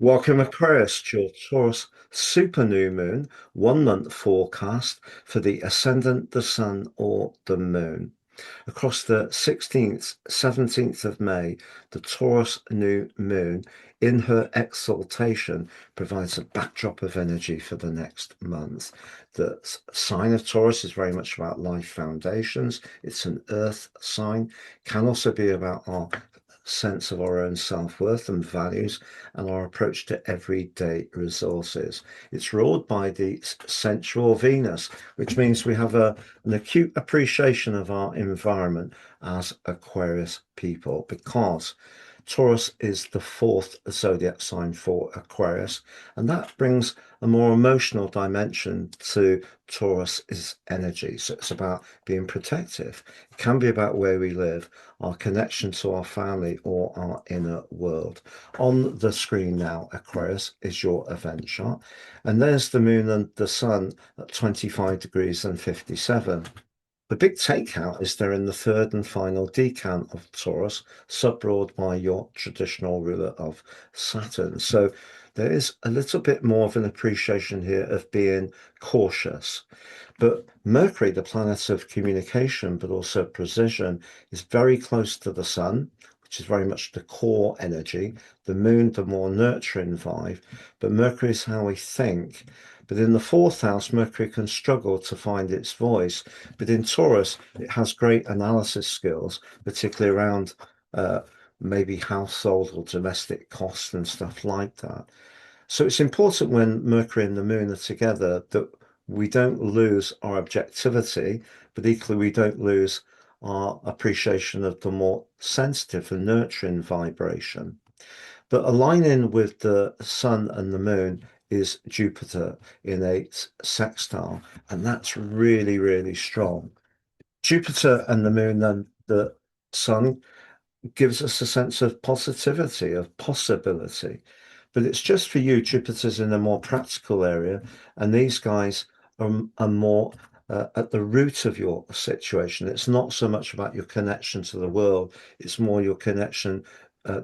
Welcome, Aquarius, to your Taurus Super New Moon 1 month forecast for the ascendant, the Sun, or the Moon. Across the 16th, 17th of May, the Taurus New Moon, in her exaltation, provides a backdrop of energy for the next month. The sign of Taurus is very much about life foundations. It's an earth sign, can also be about our sense of our own self-worth and values and our approach to everyday resources. It's ruled by the sensual Venus, which means we have an acute appreciation of our environment as Aquarius people, because Taurus is the fourth zodiac sign for Aquarius, and that brings a more emotional dimension to Taurus's energy. So it's about being protective. It can be about where we live, our connection to our family, or our inner world. On the screen now, Aquarius, is your event chart, and there's the moon and the sun at 25 degrees and 57. The big takeout is they're in the third and final decan of Taurus, sub-ruled by your traditional ruler of Saturn. So there is a little bit more of an appreciation here of being cautious. But Mercury, the planet of communication, but also precision, is very close to the Sun, which is very much the core energy. The Moon, the more nurturing vibe. But Mercury is how we think. But in the fourth house, Mercury can struggle to find its voice. But in Taurus, it has great analysis skills, particularly around maybe household or domestic costs and stuff like that. So it's important when Mercury and the Moon are together that we don't lose our objectivity, but equally we don't lose our appreciation of the more sensitive and nurturing vibration. But aligning with the Sun and the Moon is Jupiter in a sextile, and that's really, really strong. Jupiter and the Moon and the Sun gives us a sense of positivity, of possibility. But it's just for you. Jupiter's in a more practical area, and these guys are more at the root of your situation. It's not so much about your connection to the world, it's more your connection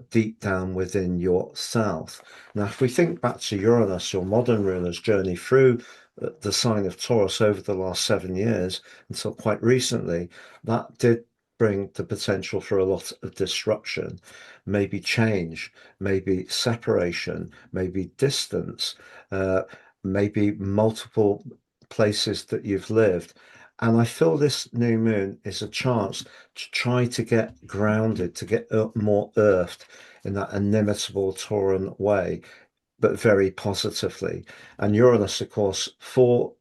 deep down within yourself. Now, if we think back to Uranus, your modern ruler's journey through the sign of Taurus over the last 7 years until quite recently, that did bring the potential for a lot of disruption, maybe change, maybe separation, maybe distance, maybe multiple places that you've lived. And I feel this new moon is a chance to try to get grounded, to get more earthed in that inimitable Tauran way, but very positively. And Uranus, of course, for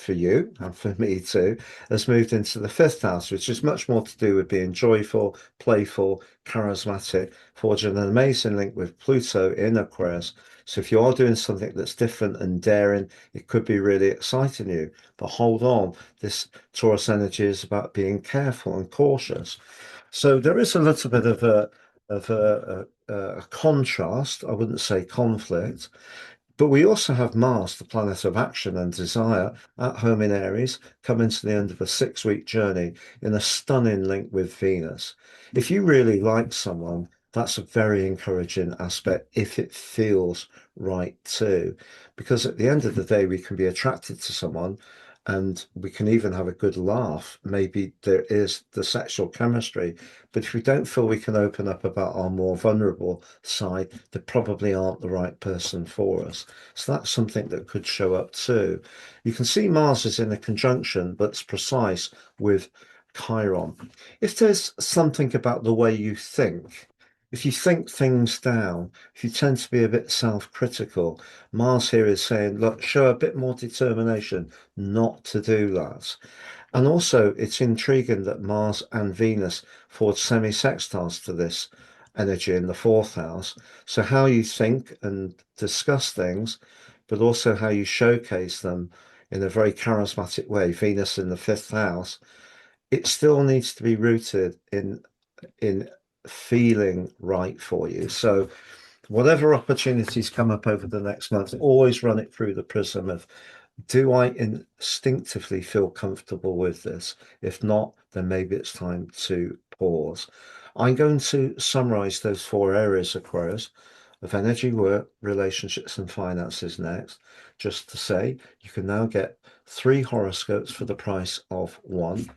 you and for me too, has moved into the fifth house, which is much more to do with being joyful, playful, charismatic, forging an amazing link with Pluto in Aquarius. So if you are doing something that's different and daring, it could be really exciting you. But hold on, this Taurus energy is about being careful and cautious. So there is a little bit of a contrast. I wouldn't say conflict, but we also have Mars, the planet of action and desire, at home in Aries, coming to the end of a 6 week journey in a stunning link with Venus. If you really like someone, that's a very encouraging aspect if it feels right too. Because at the end of the day, we can be attracted to someone and we can even have a good laugh. Maybe there is the sexual chemistry, but if we don't feel we can open up about our more vulnerable side, they probably aren't the right person for us. So that's something that could show up too. You can see Mars is in a conjunction, but it's precise with Chiron. If there's something about the way you think, if you think things down, if you tend to be a bit self-critical, Mars here is saying, look, show a bit more determination not to do that. And also, it's intriguing that Mars and Venus forge semi-sextiles to this energy in the fourth house. So how you think and discuss things, but also how you showcase them in a very charismatic way, Venus in the fifth house, it still needs to be rooted in feeling right for you. So whatever opportunities come up over the next month, always run it through the prism of, do I instinctively feel comfortable with this? If not, then maybe it's time to pause. I'm going to summarize those four areas, Aquarius. of energy, work, relationships, and finances next. Just to say, you can now get 3 horoscopes for the price of 1.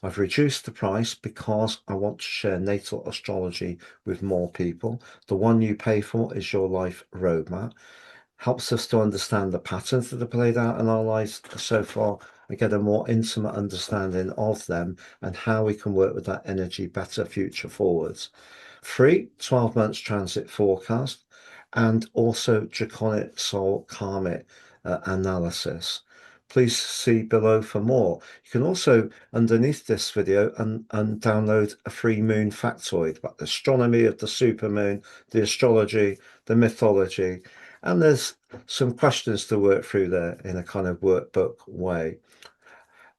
I've reduced the price because I want to share natal astrology with more people. The one you pay for is your life roadmap. Helps us to understand the patterns that have played out in our lives so far and get a more intimate understanding of them and how we can work with that energy better future forwards. Free 12 months transit forecast and also draconic soul karmic analysis. Please see below for more. You can also, underneath this video, and download a free moon factoid about the astronomy of the supermoon, the astrology, the mythology, and there's some questions to work through there in a kind of workbook way.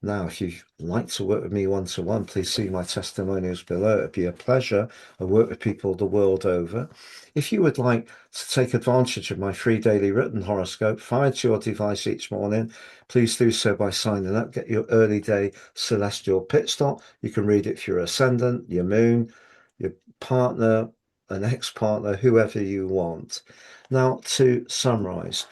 Now, if you'd like to work with me one-to-one, please see my testimonials below. It'd be a pleasure. I work with people the world over. If you would like to take advantage of my free daily written horoscope fired to your device each morning, please do so by signing up. Get your early day celestial pit stop. You can read it for your ascendant, your moon, your partner, an ex-partner, whoever you want. Now, to summarize,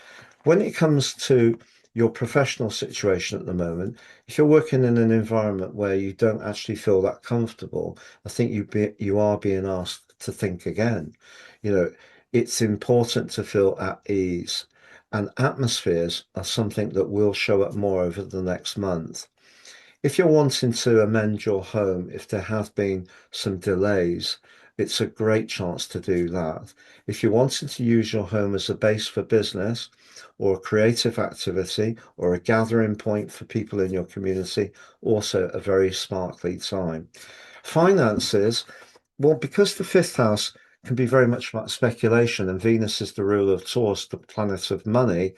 when it comes to your professional situation at the moment, if you're working in an environment where you don't actually feel that comfortable, I think you are being asked to think again. You know, it's important to feel at ease, and atmospheres are something that will show up more over the next month. If you're wanting to amend your home, if there have been some delays, it's a great chance to do that. If you're wanting to use your home as a base for business or a creative activity or a gathering point for people in your community, also a very sparkly time. Finances, well, because the fifth house can be very much about speculation and Venus is the ruler of Taurus, the planet of money,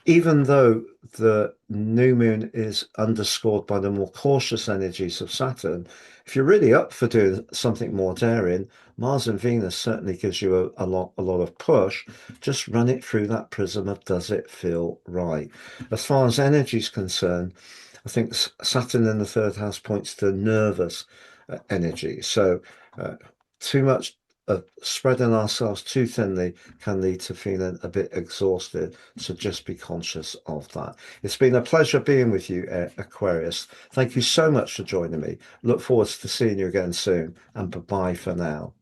even though the new moon is underscored by the more cautious energies of Saturn, if you're really up for doing something more daring, Mars and Venus certainly gives you a lot of push. Just run it through that prism of does it feel right? As far as energy is concerned, I think Saturn in the third house points to nervous energy. So too much spreading ourselves too thinly can lead to feeling a bit exhausted. So just be conscious of that. It's been a pleasure being with you, Aquarius. Thank you so much for joining me. Look forward to seeing you again soon. And bye-bye for now.